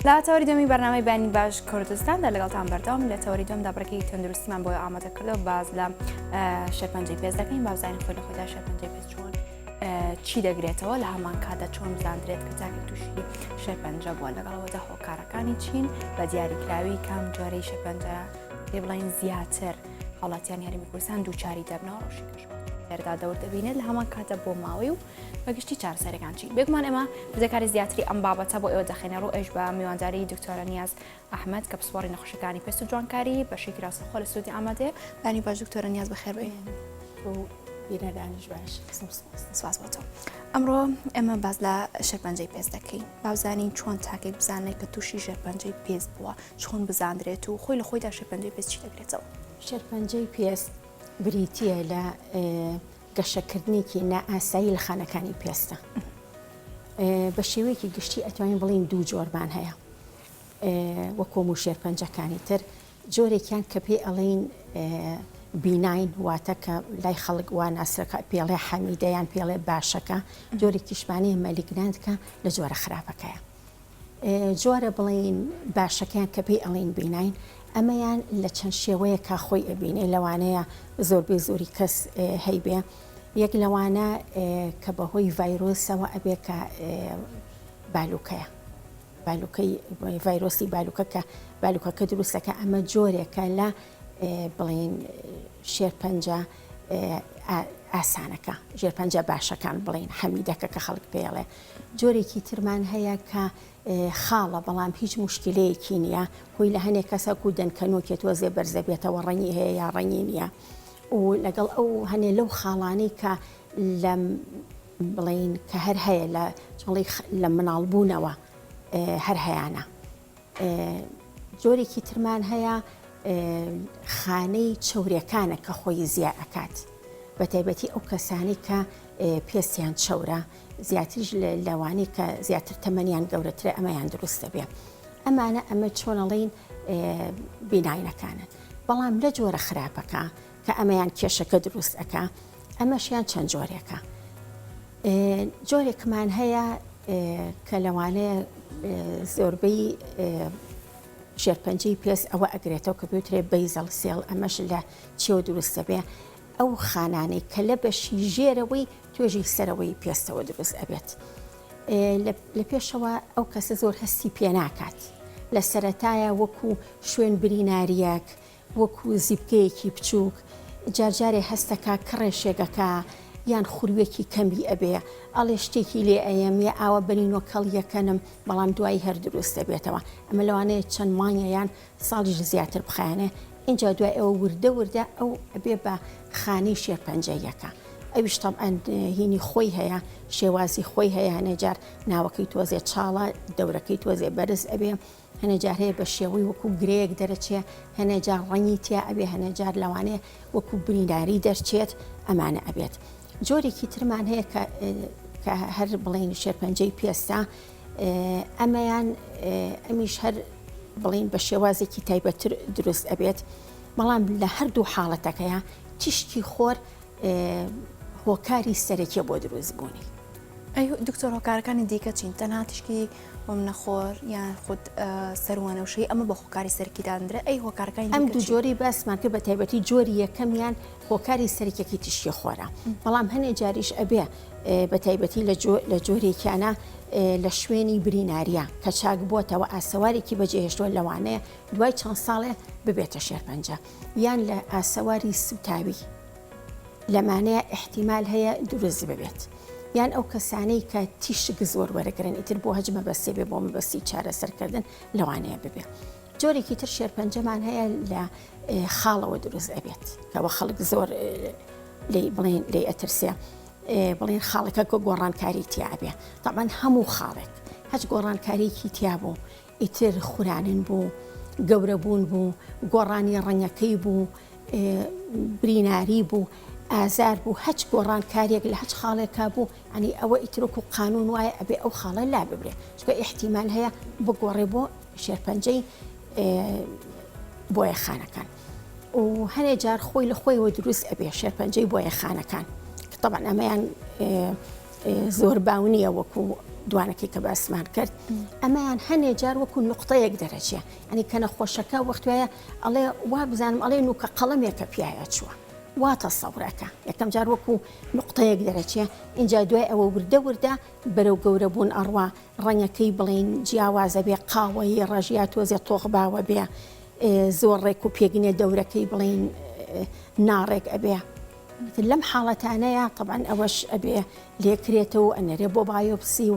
لا تەوەری دەمی بەرنامەی بانی باش کوردستان لەگەڵتان بەردەوام لە تەوەری دۆم دابڕێکی تەندروستیمان بۆی ئامادە کردەوە باز لە شێرپەنجەی پێست دەکەین بازانین خۆی لە خۆیدا شێرپەنجەی پێست چۆن چی دەگرێتەوە لە هەمان کاتدا چۆن بزاندرێت کە جاکی تووشی شێرپەنجە بووە لەگەڵەوەدا هۆکارەکانی چین بە دیاریکراوی کام جۆرەی شێرپەنجە پێ بڵین زیاتر هەوڵاتیان یاریمی کوردستان دووچاری دەبنەوە ڕۆژی کەژوە دا دەور دەبینێت لە هەمان کاتە بۆ ماوەی و بەگشتی چارەسەرەکان چین بێگومان ئێمە بزەکاری زیاتری ئەم بابەتە بۆ ئێوە دەخێنەڕ و ئەش بە میوانداری دکتۆرە نیاز ئەحمەد کە پسپۆڕی نەخۆشیەکانی پێست و جوانکاری بەشێکی ڕاستەخۆ لە سوودی ئامادەیە بانی باش دکتۆرە نیاز بەخێر بێ بیرەدانش باش سواز بۆ تۆ ئەمڕۆ ئێمە باز لە شێرپەنجەی پێست دەکەین بازانین چۆن تاکێک بزانێت کە تووشی شێرپەنجەی پێست بووە چۆن بزاندرێت و خۆی لە خۆیدا شێرپەنجەی پێست چی دەگرێتەوە شێرپەنجەی پێست بریتیە لە گەشەکردنێکی نائاسایی لە خانەکانی پێستە بە شێوەیەکی گشتی ئەتوانین بڵین دوو جۆربان هەیە وەکۆ و شێرپەنجەکانی تر جۆرێکیان کە پێی ئەڵین بیناین واتە کە لای خەڵک وان ئاسرەکە پێڵێ حەمیدەیان پێڵێ باشەکە جۆرێکیشمانەیە مەلیگناندکە لە جۆرە خراپەکەیە جۆرە بڵین باشەکەیان کە پێی ئەڵین بیناین ئەمەیان لە چەند شێوەیەکە خۆی ئەبینێ لەوانەیە زۆربەی زۆری کەس هەیبێ یەک لەوانە کە بەهۆی ڤایرۆسەوە ئەبێ کە بالوکەیە بالوکەی ڤایرۆسی بالوکە کە بالوکەکە دروستەکە ئەمە جۆرێکە لە بڵین شێرپەنجە ئاسانەکە ژێرپەنجە باشەکان بڵین حەمیدەکە کە خەڵک پێڵێ جۆرێکی ترمان هەیە کە خاڵە بەڵام هیچ مشکلەیەکی نییە هۆی لە هەنێک کەسەک و دەنکەنۆکێت وەزێ بەرزەبێتەوە ڕەنی هەیە یا ڕەنی نییە و لەگەڵ ئەو هەنێ لەو خاڵانەی کە لە بڵین کە هەر هەیە لە مناڵبوونەوە هەر هەیەە جۆرێکی ترمان هەیە خانەی چەورەکانە کە خۆی زیاد ئەکات بە تایبەتی ئەو کەسانی کە پێستیان چەورە زیاتریش لەوانەی کە زیاتر تەمەنیان گەورەترە ئەمەیان دروستە بێ ئەمانە ئەمە چۆنەڵین بیناینەکانن بەڵام لە جۆرە خراپەکە کە ئەمەیان کێشەکە دروست ئەکا ئەمەشیان چەند جۆرێکە جۆرێکمان هەیە کە لەوانەیە زۆربەی شێرپەنجەی پێست ئەوە ئەگرێتەوە کە بێترێ بەیزەڵ سێڵ ئەمەش لە چێوە دروستە بێ ئەو خانانەی کە لە بەشی ژێرەوەی توێژی سەرەوەی پێستەوە دروست ئەبێت لە پێشەوە ئەو کەسە زۆر هەستی پێ ناکات لە سەرەتایە وەکو شوێن بریناریەک وەکو زیبکەیەکی بچووک جارجارێ هەستەکە کڕێشێگەکە یان خوروێکی کەمی ئەبێ ئەڵێ شتێکی لێ ئەیەم یا ئاوە بەرینۆکەڵ یەکەنم بەڵام دوایی هەر دروست دەبێتەوە ئەمە لەوانەیە چەند مانگە یان ساڵیش زیاتر بخایەنێ اینجا دوای ئەوە وردە ئەو ئەبێ بە خانەی شێرپەنجەیەکە ئەویش تەبعەن هینی خۆی هەیە شێوازی خۆی هەیە هەنێجار ناوەکەی تۆزێ چاڵە دەورەکەی تۆزێ بەرز ئەبێ هەنێجار هەیە بە شێوەی وەکو گرەیەک دەرەچێ هەنێجار ڕەنی تیا ئەبێ هەنێجار لەوانەیە وەکو برینداری دەرچێت ئەمانە ئەبێت جۆرێکی ترمان هەیە کە هەر بڵین شێرپەنجەی پێستە ئەمەیان ئەمیش هەر بڵین بە شێوازێکی تایبەتر دروست ئەبێت بەڵام لە هەردوو حاڵەتەکەیە تیشتی خۆر هۆکاری سەرەکیە بۆ دروست بوونی ئەی دکتۆر هۆکارەکانی دیکە چین تەنها تشکی بۆ منەخۆر یان خودت سەروانەوشەی ئەمە بە هۆکاری سەرکیدانرە ئەی هۆکارەکانی ئەم دوو جۆری باسمان کرد بە تایبەتی جۆری یەکەمیان هۆکاری سەرکیەکی تشتی خۆرە بەڵام هەنێ جاریش ئەبێ بە تایبەتی لە جۆرێکیانە لە شوێنی بریناریە کە چاک بۆتەوە ئاسەوارێکی بەجێهێشتووە لەوانەیە دوای چەند ساڵێ ببێتە شێرپەنجە یان لە ئاسەواری سوتاوی لەمانەیە احتیمال هەیە دروست ببێت یان ئەو کەسانەی کە تیشک زۆر وەرەگرن ئیتر بۆ هەج مەبەستێ بێ بۆ مەبەستی چارەسەرکردن لەوانەیە ببێت جۆرێکی تر شێرپەنجەمان هەیە لە خاڵەوە دروست ئەبێت کەەوە خەڵک زۆر بڵێن لێ ئەترسێ بڵێن خاڵەکە گۆڕانکاری تیاابێ تاان هەموو خاڵێک هەچ گۆڕانکاریکی تیا بوو ئیتر خورانن بوو گەورەبوون بوو گۆڕانی ڕەنگەکەی بوو بریناری بوو ئازار بوو هەچ گۆڕانکاریەک لە هەچ خاڵێکا بوو ئەنی ئەوە ئیترۆک و قانون وایە ئەبێ ئەو خاڵە لا ببرێ چکە احتیمال هەیە بگۆڕێ بۆ شێرپەنجەی بۆیە خانەکان و هەنێ جار خۆی لە خۆیەوە دروست ئەبێ شێرپەنجەی بۆیە خانەکان طبعا ئەمەیان زۆر باو نییە وەکو دوانەکەی کە باسمان کرد ئەمایان هەنێ جار وەکو نقطەیەک دەرەچێ ئەنی کە نەخۆشەکە وەختوایە ئەڵێ وا بزانم ئەڵێ نوکە قەڵەمێکە پیاە چووە واتە سەورەکە یەکەم جار وەکو نقطەیەک دەرەچێ اینجا دوای ئەوە وردە وردە بەرەو گەورەبوون ئەڕوا ڕەنگەکەی بڵین جیاوازە بێ قاوەی ڕژیا تۆزێ تۆخ باوە بێ زۆر ڕێک و پێگنێ دەورەکەی بڵین ناڕێک ئەبێ لەم حاڵەتانەیە طبعاً ئەوەش ئەبێ لێکرێتەوە ئەنەرێ بۆ بایۆپسی و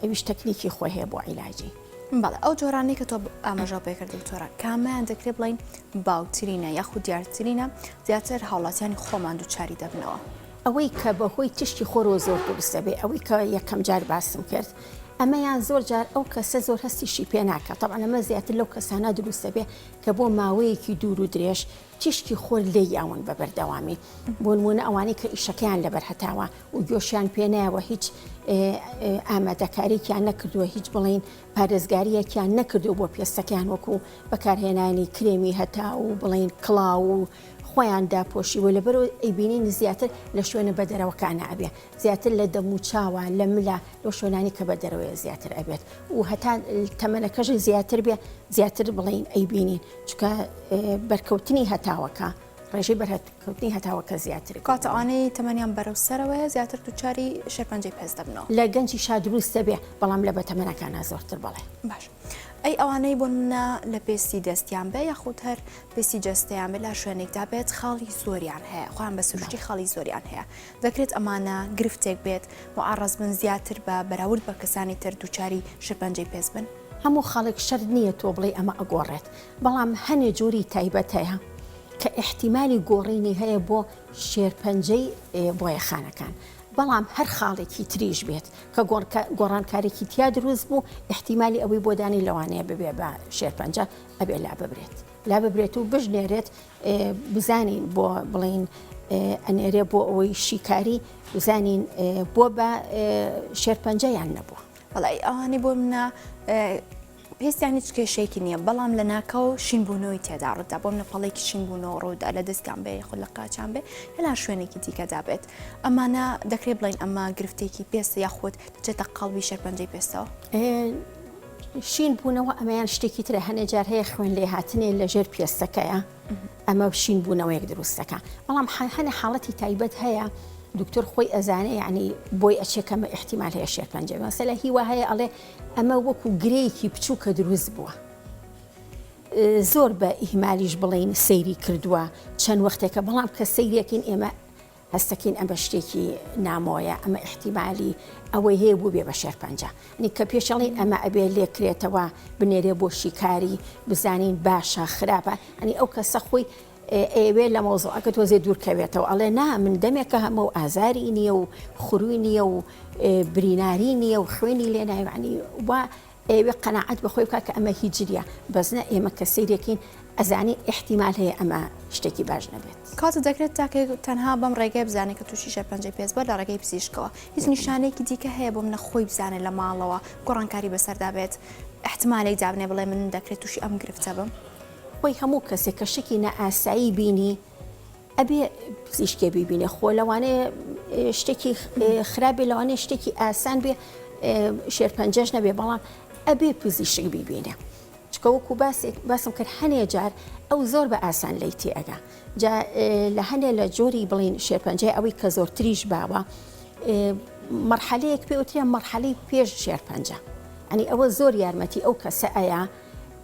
ئەویش تەکنیکی خۆی هەیە بۆ عیلاجی بەڵێ ئەو جۆرانەی کە تۆ ئاماژە پێکردی دکتۆرە کامیان دەکرێت بڵین باوترینە یاخود دیارترینە زیاتر هاوڵاتیانی خۆمان دووچاری دەبنەوە ئەوەی کە بەهۆی تشتی خۆرۆ زۆر دروستە بێ ئەوەی کە یەکەم جار باسم کرد ئەمەیان زۆر جار ئەو کەسە زۆر هەستیشی پێ ناکات طبعاً ئەمە زیاتر لەو کەسانە دروستە بێ کە بۆ ماوەیەکی دوور و درێژ تشتی خۆر لێ یاون بە بەردەوامی بۆ نمونە ئەوانەی کە ئیشەکەیان لەبەر هەتاوە و گۆشیان پێ نایەوە هیچ ئامادەکارییان نەکردووە هیچ بڵین پارێزگاریەکیان نەکردو بۆ پێستەکەیان وەکو بەکارهێنانی کرێمی هەتا و بڵین کڵاو و خۆیان داپۆشیوە لەبەرەوە ئەیبینین زیاتر لە شوێنە بە دەرەوەکانە ئەبێ زیاتر لە دەموچاوە لە ملا لەو شوێنانی کە بە دەرەوەی زیاتر ئەبێت و هەتا تەمەنەکەش زیاتر بێ زیاتر بڵین ئەیبینین چکە بەرکەوتنی هەتاوەکە ڕێژەی بەرکەوتنی هەتاوەکە زیاتر کاتەوانەی تەمەنیان بەرەو سەرەوەیە زیاتر دووچاری شێرپەنجەی پێست دەبنەوە لە گەنجی شا دروستە بێ بەڵام لە بەتەمەنەکانە زۆرتر بڵێ باش ئەی ئەوانەی بۆ منە لە پێستی دەستیان بێ یاخود هەر پێستی جەستەیان بێ لا شوێنێکدا بێت خاڵی زۆریان هەیە خۆیان بە سروشتی خاڵی زۆریان هەیە دەکرێت ئەمانە گرفتێک بێت معڕەز بن زیاتر بە بەراورد بە کەسانی تر دووچاری شێرپەنجەی پێست بن هەموو خەڵک شەر نییە تۆ بڵێ ئەمە ئەگۆڕێت بەڵام هەنێ جۆری تایبەت هەیە کە احتیمالی گۆڕینی هەیە بۆ شێرپەنجەی بۆیەخانەکان بەڵام هەر خاڵێکی تریش بێت کە گۆڕانکارێکی تیا دروست بوو احتیمالی ئەوەی بۆ دانی لەوانەیە ببێ بە شێرپەنجە ئەبێ لا ببرێت لا ببرێت و بژنێرێت بزانین بۆ بڵین ئەنێرێ بۆ ئەوەی شیکاری بزانین بۆ بە شێرپەنجەیان نەبووە وڵی ئەوانی بۆ منە پێستیان هیچ کێشەیەکی نییە بەڵام لە ناکەو شینبوونەوەی تێدا ڕوودا بۆ منە پەڵێکی شینبوونەوە ڕوودا لە دەستیان بێ خۆ لە قاچان بێ هێلا شوێنێکی دیکەدا بێت ئەمانە دەکرێت بڵین ئەمە گرفتێکی پێستە یاخود دەچێتە قەڵبی شێرپەنجەی پێستەوە شین بوونەوە ئەمەیان شتێکی ترە هەنێ جار هەیە خوێن لێ هاتنێ لە ژێر پێستەکەیە ئەمە شین بوونەوەیەک دروستەکە بەڵام هەنێ حاڵەتی تایبەت هەیە دکتۆر خۆی ئەزانێ یعنی بۆی ئەچێکەمە احتیمال هەیە شێرپەنجە مەسەلە هیوا هەیە ئەڵێ ئەمە وەکو گرەیەکی بچوو کە دروست بووە زۆر بە ئیهمالیش بڵین سەیری کردووە چەند وەختێکە بەڵام کە سەیرێکین ئێمە هەستەکەین ئەمە شتێکی نامۆیە ئەمە احتیمالی ئەوەی هەیە بوو بێ بە شێرپەنجە نی کە پێشەڵی ئەمە ئەبێ لێکرێتەوە بنێرێ بۆ شیکاری بزانین باشە خراپە ئەنی ئەو کەسە خۆی ئێوێ لە مۆزوعەکە تۆزێ دوورکەوێتەوە ئەڵێ نا من دەمێکە هەمە و ئازاری نییە و خوروی نییە و بریناری نییە و خوێنی لێ نایوانی وا ئێوێ قەناعەت بەخۆی بکە کە ئەمە هیچ جریە بەزنە ئێمە کە سەیرێکین ئەزانی احتیمال هەیە ئەمە شتێکی باش نەبێت کاتە دەکرێت تاکە تەنها بەم ڕێگەی بزانێت کە تووشی شێرپەنجەی پێست بە لە ڕێگەی پزیشکەوە هیچ نیشانەیەکی دیکە هەیە بۆ منە خۆی بزانێت لە ماڵەوە گۆڕانکاری بەسەردا بێت احتیمالێک دابنێ بڵێ من دەکرێت تووشی ئەم گرفتە بم خۆی هەموو کەسێک کە شکی نەئاسایی بینی ئەبێ پزیشکێ بیبینێ خۆ لەوانەیە شتێکی خراپێ لەوانەیە شتێکی ئاسان بێ شێرپەنجەش نەبێ بەڵام ئەبێ پزیشک بیبینێ چکە وەکو باسم کرد هەنێ جار ئەو زۆر بە ئاسان لی تێ ئەگا جا لە هەنێ لە جۆری بڵین شێرپەنجەی ئەوەی کە زۆرتریش باوە مەرحەلەیەک پێ وترێ مەرحەلەی پێش شێرپەنجە ئەنی ئەوە زۆر یارمەتی ئەو کەسە ئەیە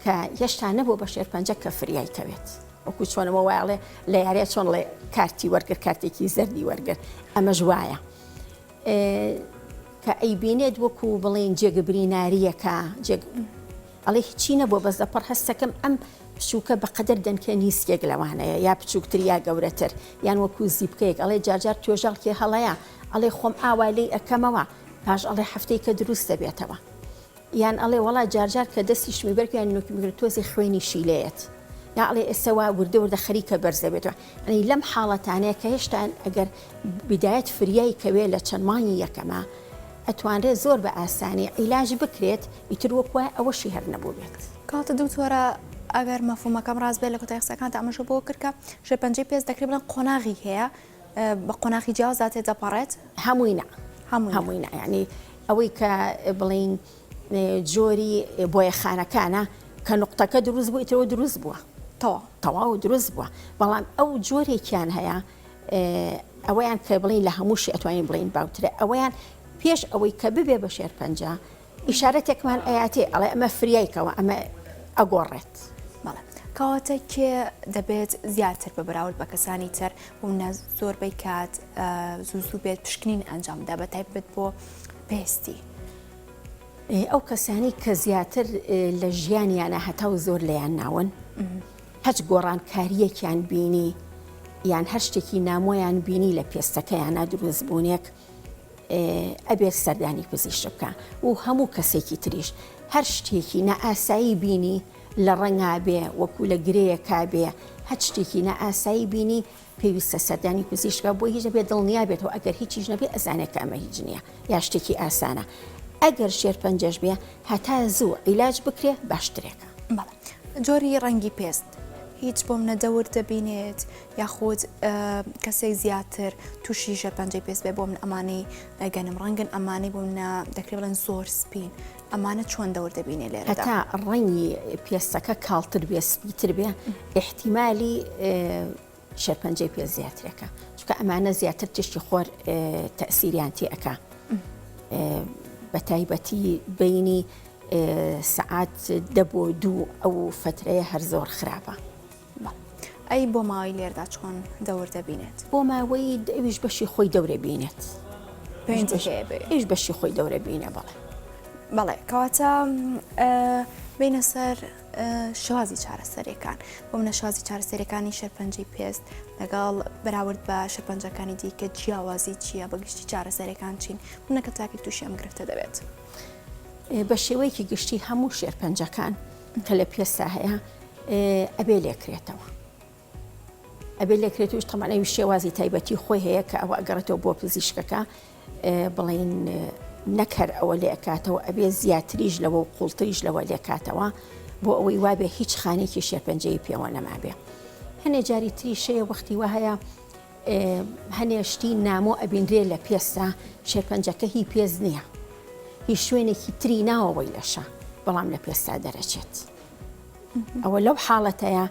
کە هێشتا نەبوو بە شێرپەنجە کە فریای کەوێت وەکو چۆنەوە وایڵێ لە یاریە چۆن لێ کارتی وەرگر کارتێکی زەردی وەرگر ئەمە ژوایە کە ئەیبینێت وەکو بڵێن جێگەبریناریەکە ئەڵێ هیچی نەبووە بەس دەپەڕ هەستەکەم ئەم پچووکە بەقەدەر دەنکە نیسکێک لەوانەیە یا بچووکتر یا گەورەتر یان وەکو زیبکەیەک ئەڵێ جارجار توێژەڵکی هەڵەیە ئەڵێ خۆم ئاوای لێ ئەەکەمەوە پاش ئەڵێ هەفتەی کە دروست دەبێتەوە یان ئەڵێ وڵا جارجار کە دەستی شمیبەرک یان نوکیمگر تۆزی خوێنی شیلەیەت یا ئەڵێ ئێسەوا وردە وردە خەریکە بەرزە بێتەوە ئەنی لەم حاڵەتانەیە کە هێشتا ئەگەر بدایەت فریای کەوێ لە چەند مانگی یەکەمە ئەتوانرێت زۆر بە ئاسانی عیلاج بکرێت ئیتر وەکوە ئەوەشی هەر نەبوو بێت کاتە دکتۆرە ئەگەر مەفهومەکەم ڕاست بێت لە کۆتای قسەکانت ئەمەشە بۆ کردکە شێرپەنجەی پێست دەکرێت بڵێن قۆناغی هەیە بە قۆناغی جیاوازات دەپەڕێت هەمووی نە هەمووی نە یعنی ئەوەی کە بڵین جۆری بۆیە خانەکانە کە نقطەکە دروست بوو ئیترەوە دروست بووە تەواو دروست بووە بەڵام ئەو جۆرێکیان هەیە ئەوەیان کە بڵین لە هەمووشی ئەتوانین بڵین باوترە ئەوەیان پێش ئەوەی کە ببێ بە شێرپەنجە ئیشارەتێکمان ئەیاتێ ئەڵێ ئەمە فریایکەوە ئەمە ئەگۆڕێت بەڵێ کەواتە کێ دەبێت زیاتر بە بەراورد بە کەسانی تر بوونە زۆربەی کات زوو بێت پشکنین ئەنجامدا بە تایبەت بۆ پێستی ئەو کەسانی کە زیاتر لە ژیانیانە هەتاو زۆر لەیان ناون هەچ گۆڕانکاریەکیان بینی یان هەر شتێکی نامۆیان بینی لە پێستەکەیانە دروست بوونێک ئەبێت سەردانی پزیشک بکە و هەموو کەسێکی تریش هەر شتێکی نەئاسایی بینی لە ڕەنگا بێ وەکو لە گرەیەکا بێ هەر شتێکی نەئاسایی بینی پێویستە سەردانی پزیشکە بۆ هیچ بێت دڵنیا بێتەوە ئەگەر هیچیش نەبێ ئەزانێت کە ئەمە هیچ نییە یا شتێکی ئاسانە ئەگەر شێرپەنجەش بێ هەتا زوو عیلاج بکرێ باشترێکە. بەڵێ جۆری ڕەنگی پێست هیچ بۆم نەدەور دەبینێت یاخود کەسێک زیاتر تووشی شێرپەنجەی پێست بێ بۆ من ئەمانەی گەنم ڕەنگن ئەمانەی بۆ منە دەکرێت بڵێن زۆر سپین ئەمانە چۆن دەور دەبینێ لێرە هەتا ڕەنگی پێستەکە کاڵتر بێ سپیتر بێ احتیمالی شێرپەنجەی پێ زیاترەکە چونکە ئەمانە زیاتر تشتی خۆر تەسیریان تێئەکا بە تایبەتی بینی سعات 2 ئەو فترەیە هەر زۆر خراپە. ئەی بۆ ماوەی لێردا چۆن دەور دەبینێت بۆ ماوەی ئەویش بەشی خۆی دەورە بینێت ئیش بەشی خۆی دەورە بینە بەڵێ کەواتە بینە سەر شازی چارەسەرەکان بۆ منە شازی چارەسەرەکانی شێرپەنجەی پێست لەگەڵ بەراورد بە شێرپەنجەکانی دیکە جیاوازی چییە بەگشتی چارەسەرەکان چین منەکە تاکی تووشی ئەم گرفتە دەبێت بە شێوەیەکی گشتی هەموو شێرپەنجەکان کە لە پێستا هەیە ئەبێ لێکرێتەوە ئەبێ لێکرێتوش تەمانەوی شێوازی تایبەتی خۆی هەیە کە ئەوە ئەگەڕێتەوە بۆ پزیشکەکە بڵین نەکەر ئەوە لێکاتەوە ئەبێ زیاتریش لەوە و قوڵتریش لەوە لێکاتەوە بۆ ئەوەی وابێ هیچ خانێکی شێرپەنجەی پێوە نەمابێ. هەنێ جاری تریشەیە وەختی وە هەیە هەنێشتی نامۆ ئەبینرێ لە پێستا شێرپەنجەکە هی پێز نییە هیچ شوێنێکی تری ناوەوەی لەشە بەڵام لە پێستا دەرەچێت ئەوە لەو حاڵەتەیە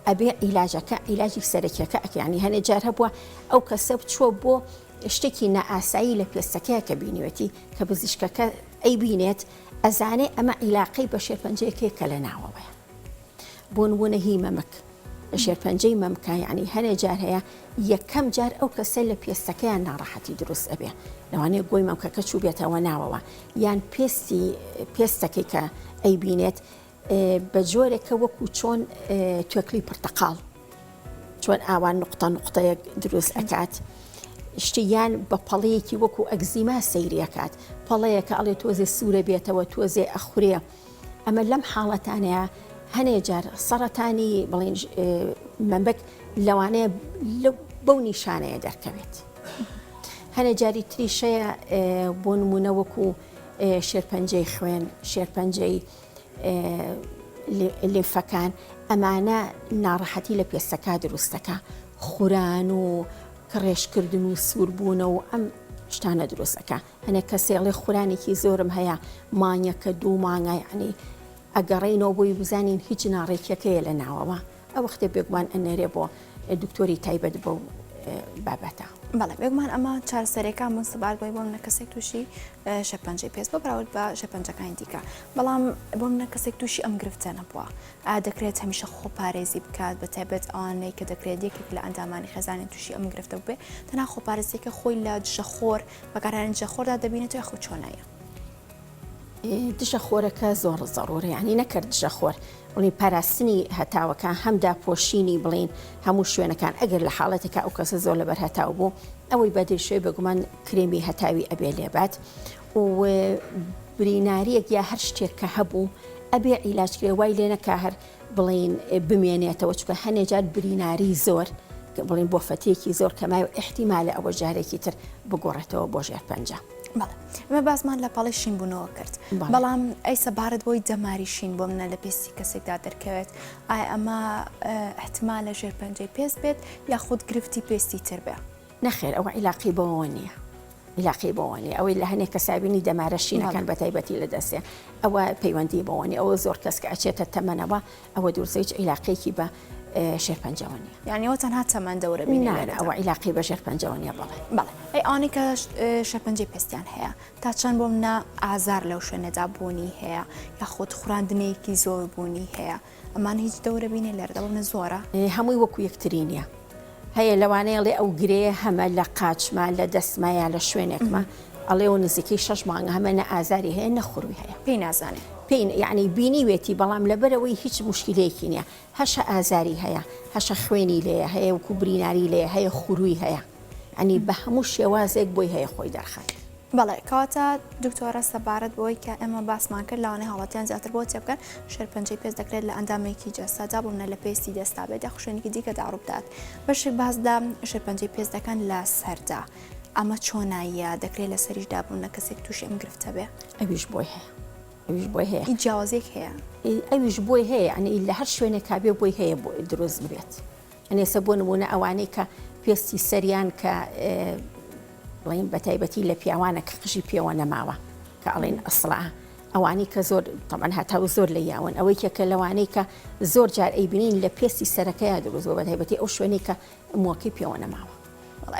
ئەبێ عیلاجەکە عیلاجی سەرەکیەکە ئەکیانی هەنێ جار هەبووە ئەو کەسە بچووە بۆ شتێکی نەئاسایی لە پێستەکەیە کە بینیوەتی کە پزیشکەکە ئەی بینێت ئەزانێ ئەمە عیلاقەی بە شێرپەنجەیەکێک کە لە ناوەوەیە بۆ نمونە هی مەمک لە شێرپەنجەی مەمکە یعنی هەنێ جار هەیە یەکەم جار ئەو کەسە لە پێستەکەیان ناڕەحەتی دروست ئەبێ لەوانەیە گۆی مەمکەکە چوو بێتەوە ناوەوە یان پێستەکەی کە ئەی بینێت بە جۆرێکە وەکو چۆن توێکلی پرتەقاڵ چۆن ئاوان نقطەیەک دروست ئەکات شتیان بە پەڵەیەکی وەکو ئەگزیما سەیریەکات پەڵەیەکە ئەڵێ تۆزێ سوورە بێتەوە تۆزێ ئەخورێ ئەمە لەم حاڵەتانەیە هەنێ جار سەرەتانی بڵین مەمبەک لەوانەیە بەو نیشانەیە دەرکەوێت هەنێ جاری تریشەیە بۆ نمونە وەکو شێرپەنجەی خوێن شێرپەنجەی لێفەکان ئەمانە ناڕەحەتی لە پێستەکە دروستەکە خوران و کڕێشکردن و سووربوونە و ئەم شتانە دروستەکە هەنێک کەسێڵێ خورانێکی زۆرم هەیە مانگەکە 2 مانگە یعنی ئەگەڕێنەوە بۆی بزانین هیچ ناڕێکیەکەیە لە ناوەوە ئەو وەختێ بێگومان ئەنێرێ بۆ دکتۆری تایبەت بۆ بابەتە. بەڵێ بێگومان ئەمە چارەسەرەکان بۆ سەبار بۆی بۆ منە کەسێک تووشی شێرپەنجەی پێست بۆ بەراورد بە شێرپەنجەکانی دیکە بەڵام بۆ منە کەسێک تووشی ئەم گرفتە نەبووە دەکرێت هەمیشە خۆپارێزی بکات بە تایبەت ئەوانەی کە دەکرێت یەکێک لە ئەندامانی خێزانی تووشی ئەم گرفتە بێ تەنها خۆپارێزیەکە خۆی لە دژەخۆر بەکارهێنانی دژەخۆردا دەبینێت یاخود چۆنایە دژەخۆرەکە زۆر زەڕورە یعنی نەکرد دژەخۆر بڵین پاراستنی هەتاوەکە هەمدا پۆشینی بڵین هەموو شوێنەکان ئەگەر لە حاڵەتێکە ئەو کەسە زۆر لەبەر هەتاو بوو ئەوەی بەدرشوی بەگومان کرێمی هەتاوی ئەبێ لێبات و بریناریەک یا هەر شتێک کە هەبوو ئەبێ عیلاجکرێ وای لێ نەکا هەر بڵین بمێنێتەوە چکە هەنێجار بریناری زۆر بڵین بۆ فەتێکی زۆر کەمای و احتیمالە ئەوە جارێکی تر بگۆڕێتەوە بۆ ژێرپەنجە. ئەمە باسمان لە پاڵی شین بوونەوە کرد بەڵام ئەی سەبارەت بۆی دەماری شین بۆ منە لە پێستی کەسێکدا دەرکەوێت ئایا ئەمە احتیمال لە ژێرپەنجەی پێست بێت یا خود گرفتی پێستی تر بێ نەخێر ئەوە عیلاقی بەوە نییە عیلاقی بۆوانێ ئەوەی لە هەنێک کەسابینی دەمارەشینەکان بە تایبەتی لە دەستێ ئەوە پەیوەندی بۆوانێ ئەوە زۆر کەس کە ئەچێتە تەمەنەوە ئەوە دوورزەویچ عیلاقێکی بە شێرپەنجەوەنیە یعنی ئەوە تەنها تەمەند دەورە بینێ ئەوە عیلاقی بە شێرپەنجەوەنیە بڵێ ئەی ئانی کە شێرپەنجەی پێستیان هەیە تا چەند بۆ منە ئازار لەو شوێنەدا بوونی هەیە یا خۆت خوراندنەیەکی زۆر بوونی هەیە ئەمان هیچ دەورە بینێ لەردا بڵنە زۆرە هەمووی وەکو یەکترینە هەیە لەوانەیە لێ ئەو گرێ هەمە لە قاچمە لە دەستمایە لە شوێنێکمە ئەڵێ و نزیکەی 6 مانگە هەمە نە ئازاری هەیە نەخوروی هەیە پێی نازانێ پێین یعنی بینی وێتی بەڵام لەبەرەوەی هیچ مشکلەیەکی نییە هەشە ئازاری هەیە هەشە خوێنی لێە هەیە وکو بریناری لێ هەیە خوروی هەیە ئەنی بە هەموو شێوازێک بۆی هەیە خۆی دەرخات بەڵێ کاتە دکتۆرە سەبارەت بۆی کە ئێمە باسمان کرد لاوانەی هاوڵاتیان زیاتر بۆ تێبکەن شێرپەنجەی پێست دەکرێت لە ئەندامێکی جەستەدا بوونە لە پێستی دەستا بێت یا خوشێنێکی دیکە داڕووبدات بەشێک بازدا شێرپەنجەی پێست دەکەن لە سەردا ئەمە چۆناییە دەکرێت لە سەریشدا بوون کەسێک تووشی ئەم گرفتە بێ ئەویش بۆی هەیە ئەویش بۆی هەیە هیچ جیاوازێک هەیە ئەویش بۆی هەیە ئەنی لە هەر شوێنێک کابێ بۆی هەیە بۆ دروست بێت ئەنێسە بۆ نمونە ئەوانەی کە پێستی سەریان کە بڵین بە تایبەتی لە پیاوانە کە قژی پێوە نەماوە کە ئەڵێن ئەسڵا ئەوانەی کە زۆر تەمان هەتاو زۆر لە یاون ئەوەی کە لەوانەی کە زۆر جار ئەیبینین لە پێستی سەرەکەیە دروست بۆ بە تایبەتی ئەو شوێنەی کە مووەکەی پێوە نەماوە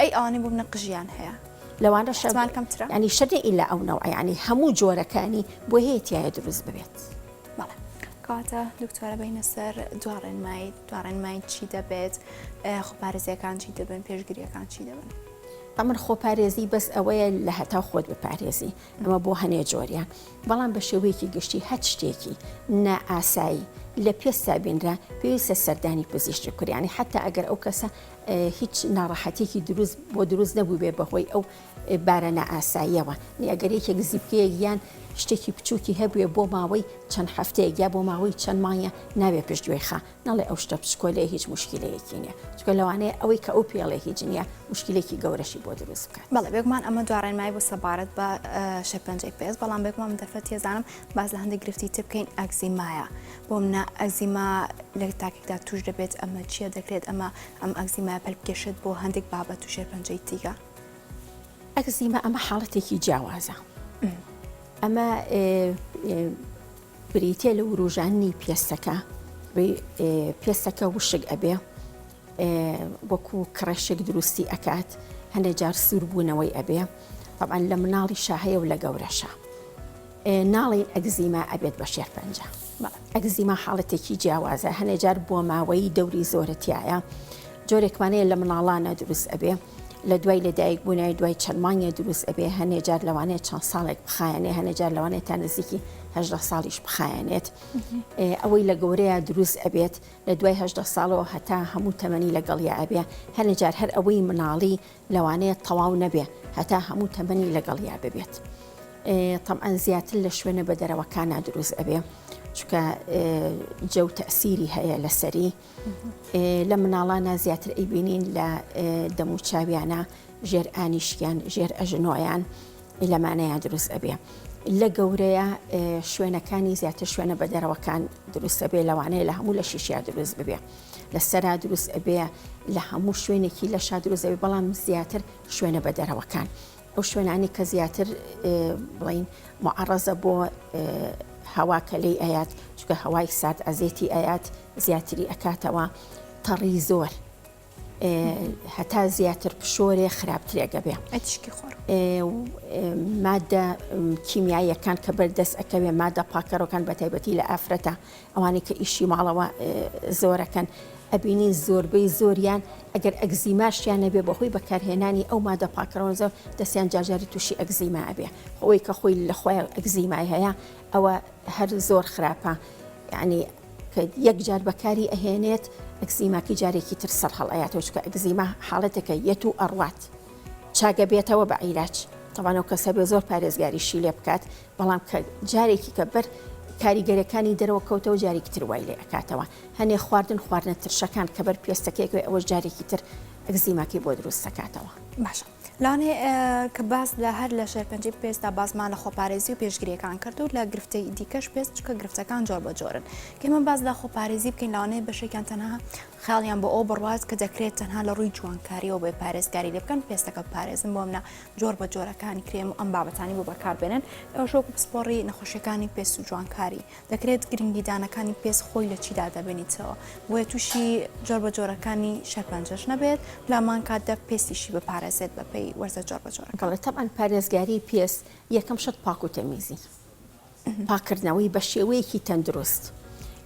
ئەی ئەوانەی بوو منە قژیان هەیە لەوانە شەمان کەمترە ینی شەدە ئیلا ئەو نەوە ینی هەموو جۆرەکانی بۆ هەیەتیایە دروست ببێت بەڵێ کاتە دکتۆرە بینە سەر دوارێنمای چی دەبێت خۆپارێزیەکان چی دەبن پێشگیریەکان چی دەبن ئەمن خۆپارێزی بەس ئەوەیە لە هەتا خۆت بپارێزی ئەمە بۆ هەنێ جۆریان بەڵام بە شێوەیەکی گشتی هەچ شتێکی نائاسایی لە پێستا بینرا پێویستە سەردانی پزیشکی کوریانی حتا ئەگەر ئەو کەسە هیچ ناڕەحەتێکی دروست نەبوو بێ بەهۆی ئەو بارە نائاساییەوە ئەگەر یەکێک زیبکەیەک یان شتێکی بچووکی هەبوێ بۆ ماوەی چەند هەفتەیەک یا بۆ ماوەی چەند مانگە نابێ پشتگوێی خا نەڵێ ئەو شتە پشکۆلێ هیچ مشکلەیەکی نییە چکە لەوانەیە ئەوەی کە ئەو پێڵێ هیچ نییە مشکلێکی گەورەشی بۆ دروست بکات بەڵێ بێگومان ئەمە دوارێنمای بۆ سەبارەت بە شێرپەنجەی پێست بەڵام بێگومان من دەفەت تێزانم باز لە هەندێک گرفتی تر بکەین ئەگزیمایە بۆ منە ئەگزیما لە تاکێکدا توش دەبێت ئەمە چیە دەکرێت ئەم ئەگزیمای پەلبکێشت بۆ هەندێک بابەت و شێرپەنجەی دیگە ئەگزیما ئەمە حاڵەتێکی جیاوازە ئەمە بریتێ لە وروژانی پێستەکە پێستەکە وشک ئەبێ وەکو کڕەشێک دروستی ئەکات هەندێک جار سووربوونەوەی ئەبێ طبعاً لە مناڵی شاهەیە و لە گەورەشە ناڵین ئەگزیما ئەبێت بە شێرپەنجە ئەگزیما حاڵەتێکی جیاوازە هەندێک جار بۆ ماوەی دەوری زۆرەتیایە جۆرێکمانەیە لە مناڵانە دروست ئەبێ لە دوای لەدایک بوونای دوای چەند مانگە دروست ئەبێ هەندێک جار لەوانەیە چەند ساڵێک بخایەنێ هەندێک جار لەوانەیە تا نزیکی 18 ساڵیش بخایەنێت ئەوەی لە گەورەیە دروست ئەبێت لە دوای 18 ساڵەوە هەتا هەموو تەمەنی لەگەڵیا ئەبێ هەندێک جار هەر ئەوەی مناڵی لەوانەیە تەواو نەبێ هەتا هەموو تەمەنی لەگەڵیا ببێت طبعاً زیاتر لە شوێنە بە دەرەوەکانە دروست ئەبێ چکە جەو تەسیری هەیە لەسەری لە مناڵانە زیاتر ئەیبینین لە دەموچاویانە ژێر ئانیشکیان ژێر ئەژنۆیان لەمانەیە دروست ئەبێ لە گەورەیە شوێنەکانی زیاتر شوێنە بە دەرەوەکان دروست ئەبێ لەوانەیە لە هەموو لە شیشیا دروست ببێ لە سەرا دروست ئەبێ لە هەموو شوێنێکی لە شا دروست ئەبێ بەڵام زیاتر شوێنە بە دەرەوەکان ئەو شوێنانی کە زیاتر بڵین معڕەزە بۆ هەواکە لێی ئايات چکە هەوای سارد ئەزێتی ئايات زیاتری ئەکاتەوە تەڕی زۆر هەتا زیاتر پشۆرێ خراپترێگە بێ ئەتیشکی خۆر مادە کیمیاییەکان کە بەردەست ئەکەوێ مادە پاکەڕەکان بە تایبەتی لە ئافرەتە ئەوانەی کە ئیشی ماڵەوە زۆرەکەن ئەبینین زۆربەی زۆریان ئەگەر ئەگزیماشیان نەبێ بەهۆی بەکارهێنانی ئەو مادە پاکەڕەوە زۆر دەستیان جاجاری تووشی ئەگزیما ئەبێ خۆی کە خۆی لە خۆی ئەگزیمای هەیە ئەوە هەر زۆر خراپە یعنی کە یەک جار بەکاری ئەهێنێت ئەگزیماکی جارێکی تر سەر هەڵەیاتەوە چکە ئەگزیما حاڵەتەکە یەت و ئەڕوات چاگە بێتەوە بە عیلاج تەوانەوە کەسە بێ زۆر پارێزگاریشی لێ بکات بەڵام کە جارێکی کە بەر کاریگەرەکانی دەرەوە کەوتەوە جارێکی تر وای لێ ئەکاتەوە هەنێ خواردنە ترشەکان کە بەر پێستەکەی ئەوە جارێکی تر ئەگزیماکی بۆ دروست دەکاتەوە باشە لاانێ کە باس لە هەر لە شێرپەنجەی پێستا بازمان لە خۆپارێزی و پێشگریەکان کرد و لە گرفتەی دیکەش پێست چکە گرفتەکان جۆر بە جۆرن کەمە باز لە خۆپارێزی بکەین لاانەیە بەشێکیان تەنها خاڵیان بۆ ئەو بڕواز کە دەکرێت تەنها لە ڕووی جوانکاریەوە بێ پارێزگاری لێ بکەن پێستەکە پارێزن بۆ منە جۆر بە جۆرەکانی کرێم و ئەم بابەتانی بۆ بەکاربێنن ئەو شۆک پسپۆڕی نەخۆشیەکانی پێست و جوانکاری دەکرێت گرنگیدانەکانی پێست خۆی لە چیدا دەبێنیتەوە بۆیە تووشی جۆر بە جۆرەکانی شەرپەنجەش نەبێت لەمان کاتدا پێستیشی بپارێزێت بەپێی وەرزە جۆر بە جۆر طبعا پارێزگاری پێست یەکەم شت پاک و تەمیزی پاکردنەوەی بە شێوەیەکی تەندروست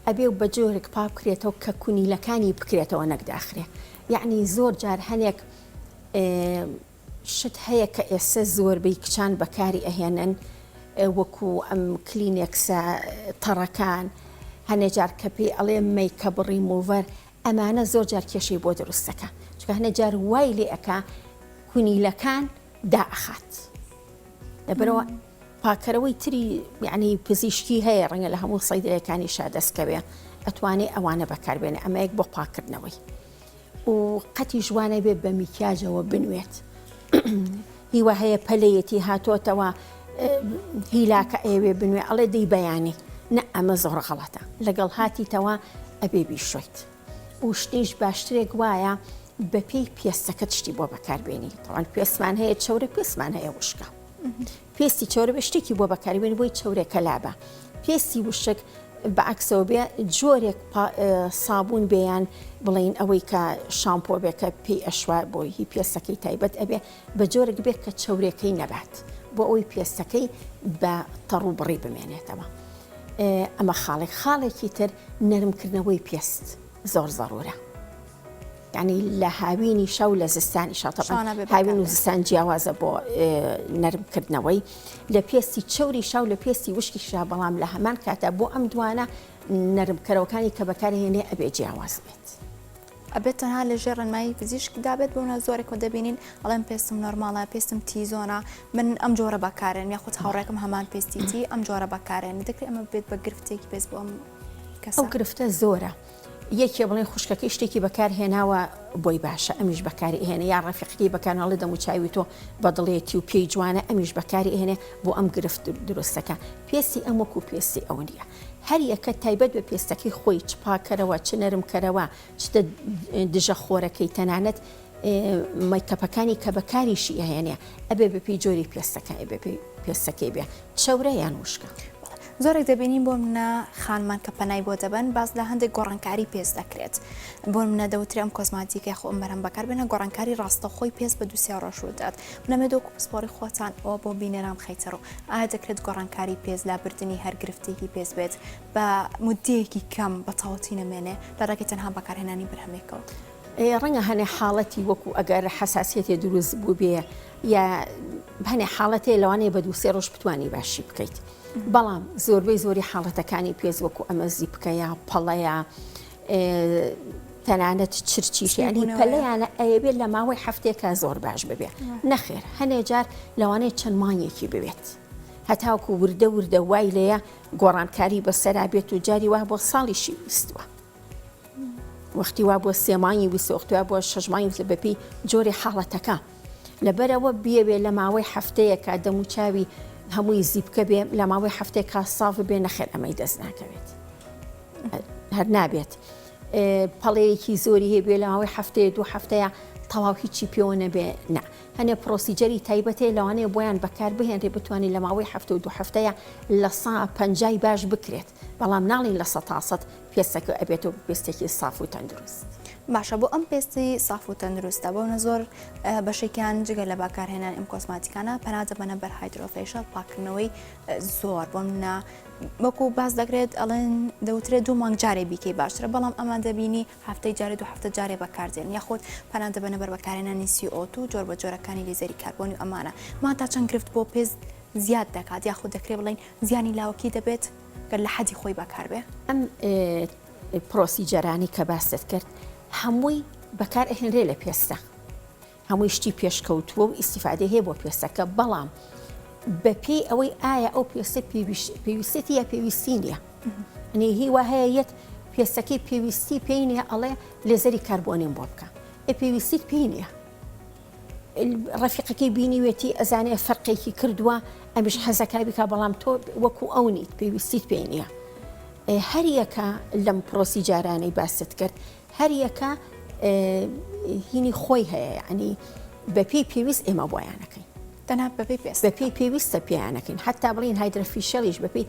ئەبێ بە جۆرێک پاک بکرێتەوە کە کونیلەکانی بکرێتەوە نەکداخرێ یعنی زۆر جار هەنێک شت هەیە کە ئێستا زۆربەی کچان بەکاری ئەهێنن وەکو ئەم کلینێکسە تەڕەکان هەنێ جار کە پێی ئەڵێ میکەپ ریموڤەر ئەمانە زۆر جار کێشەی بۆ دروستەکە چکە هەنێ جار وای لێ ئەکا کونیلەکان دائەخات لەبەرەوە پاکەرەوەی تری یعنی پزیشکی هەیە ڕەنگە لە هەموو سەیدەرەکانی شادەستکەوێ ئەتوانێت ئەوانە بەکاربێنێ ئەمە یەک بۆ پاکردنەوەی و قەتی جوانە بێت بە میکیاژەوە بنوێت هیوە هەیە پەلەیەتی هاتۆتەوە هیلاکە ئێوێ بنوێ ئەڵێ دەی بەیانی نە ئەمە زۆر غەڵەتە لەگەڵ هاتیتەوە ئەبێ بیشۆیت و شتیش باشترێک وایە بە پێی پێستەکە تشتی بۆ بەکاربێنی تەوان پێستمان هەیە چەورە پێستمان هەیە وشکە پێستی چۆرە بە شتێکی بۆ بەکاربێنی بۆی چەورێکە لابە پێستی وشک بەعکسەوە بێ جۆرێک سابوون بێیان بڵین ئەوەی کە شامپۆ بێکە پێی ئەشوا بۆی هی پێستەکەی تایبەت ئەبێ بە جۆرێک بێت کە چەورێکەی نەبات بۆ ئەوەی پێستەکەی بە تەڕوو بڕی بمێنێتەوە ئەمە خاڵێکی تر نەرمکردنەوەی پێست زۆر زەڕورە یعنی لە هاوینی شەو لە زستانی هاوین و زستان جیاوازە بۆ نەرمکردنەوەی لە پێستی چەوری شاو لە پێستی وشکی شا بەڵام لە هەمان کاتە بۆ ئەم دوانە نەرمکەرەوەکانی کە بەکارهێنێ ئەبێ جیاواز بێت ئەبێت تەنها لە ژێر ڕێنمایی فزیشکدا بێت بۆنە زۆرێک کۆ دەبینین ئەڵێم پێستم نۆرماڵە پێستم تیزۆنە من ئەم جۆرە بەکارێن یاخود هاوڕێکم هەمان پێستیتی ئەم جۆرە بەکارێن دەکرێت ئەمە بێت بە گرفتێکی پێست بۆ ئەم کەسە ئەو گرفتە زۆرە یەکێ بڵێ خوشکەکەی شتێکی بەکارهێناوە بۆی باشە ئەمیش بەکاری هێنە یا ڕەفیقی بەکارناڵی دەموچاوی تۆ بەدڵێتی و پێی جوانە ئەمیش بەکاری هێنێ بۆ ئەم گرفت دروستەکە پێستی ئەم وەکو پێستی ئەو نیە هەر یەکە تایبەت بە پێستەکەی خۆی چ پاکەرەوە چ نەرمکەرەوە چتە دژە خۆرەکەی تەنانەت مەیکەپەکانی کە بەکاریشی ئەهێنێ ئەبێ بەپی جۆری پێستەکە بێ پێستەکەی بێ چەورە یان وشکە زۆرێک دەبینین بۆ منە خانمان کە پەنای بۆ دەبن باز لە هەندێک گۆڕانکاری پێست دەکرێت بۆ منە دەوتری ئەم کۆزماتیکە خۆ ئەمبەرم بەکاربێنە گۆڕانکاری ڕاستەخۆی پێست بە دووسێ ڕۆژ ودات منەمێ دۆ پسپۆری خۆتان ئەوە بۆ بینێرام خەیتەڕۆ ئایا دەکرێت گۆڕانکاری پێست لا بردننی هەر گرفتێکی پێست بێت بە مودەیەکی کەم بە تاوەتی نەمێنێ لە ڕێکی تەنها بەکارهێنانی برهەمێکەوە ڕەنگە هەنێ حاڵەتی وەکو ئەگەر حساسیەتی دروست بوو بێ یا هەنێ حاڵەتێ لەوانەیە بە دووسێ ڕۆژ بتوانی باشی بکەیت بەڵام زۆربەی زۆری حاڵەتەکانی پێست وەکو ئەمە زیبکەیە پەڵەیە تەنانەت چرچیشیانی پەلەیانە ئەیەبێت لە ماوەی هەفتێکە زۆر باش ببێت نەخێر هەنێ جار لەوانەیە چەند مانگێکی ببێت هەتاوکو وردە وای لەیە گۆڕانکاری بەسەرا بێت و جاری وا بۆ ساڵیشی ویستوە وەختی وا بۆ سێمانی ویستوە بۆ شەژمانی ویست بەپی جۆری حاڵەتەکە لەبەرەوە بیەوێ لە ماوەی هەفتەیەکە دەموچاوی هەمووی زیبکە بێ لە ماوەی هەفتێکا ساڵ بێ نەخێر ئەمەی دەست ناکەوێت هەر نابێت پەڵەیەکی زۆری هەیە بێ لە ماوەی هەفتەیە دوو هەفتەیە تەواو هیچی پێوە نەبێ نە هەنێ پرۆسیجەری تایبەتێ لەوانەیە بۆیان بەکار بهێنرێ بتوانین لە ماوەی هەفتە و دوو هەفتەیە لە 150 باش بکرێت بەڵام ناڵین لە 100 پێستەکە ئەبێتەوە پێستێکی ساف و تەندروست باشە بۆ ئەم پێستی ساف و تەندروستە بۆنە زۆر بەشێکیان جگە لە بەکارهێنان ئەم کۆسماتیکانە پەنادە بەنە بەر هایدرۆفێشل پاکردنەوەی زۆر بۆ منە وەکو باز دەکرێت ئەڵێن دەوترێت 2 مانگ جارێ بیکەی باشترە بەڵام ئەمان دەبینی هەفتەی جارێ 2 هەفتە جارێ بەکاردێن یاخۆت پەنادە بەنە بەر بەکارهێنانی CO2 جۆر بە جۆرەکانی لیزەری کاربۆنی و ئەمانە ما تا چەند گرفت بۆ پێست زیاد دەکات یاخۆ دەکرێت بڵین زیانی لاوەکی دەبێت گەر لە حەدی خۆی بەکاربێ ئەم پرۆسیجەرانی کە باست کرد هەمووی بەکار ئەهێنرێ لە پێستە هەمووی شتی پێشکەوتووە و ئیسیفادە هەیە بۆ پێستەکە بەڵام بەپێی ئەوەی ئایا ئەو پێستە پێویستێتی یا پێویستی نیە ئەنی هیوا هەیە یەت پێستەکەی پێویستی پێی نیە ئەڵێ لێزەری کاربۆنیم بۆ بکە پێویستیت پێی نییە ڕەفیقەکەی بینیوێتی ئەزانێ فەرقێکی کردووە ئەمیش حەزەکە بکە بەڵام تۆ وەکو ئەو نیت پێویستیت پێ نییە هەر یەکە لەم پرۆسی جارانەی باست کرد هەر یەکە هینی خۆی هەیە یعنی بەپێی پێویست ئێمە بۆیانەکەین تەنها بەپێی پێست بەپێی پێویستە پێیانەکەین حتا بڵین هایدرۆفیشەلیش بەپێی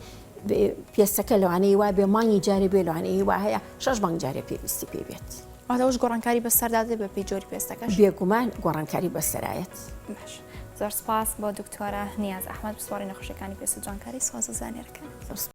پێستەکە لەوانەیە وا بێ مانگی جارێ بێ لەوانەیە وا هەیە 6 مانگ جارێ پێویستی پێ بێت ئەوش گۆڕانکاری بەسەردادێ بەپێی جۆری پێستەکەش بێگومان گۆڕانکاری بەسەرایەت باش زۆر سپاس بۆ دکتۆرە نیاز ئەحمەد بسپاری نەخۆشیەکانی پێست جوانکاری سوازە زانێرەکان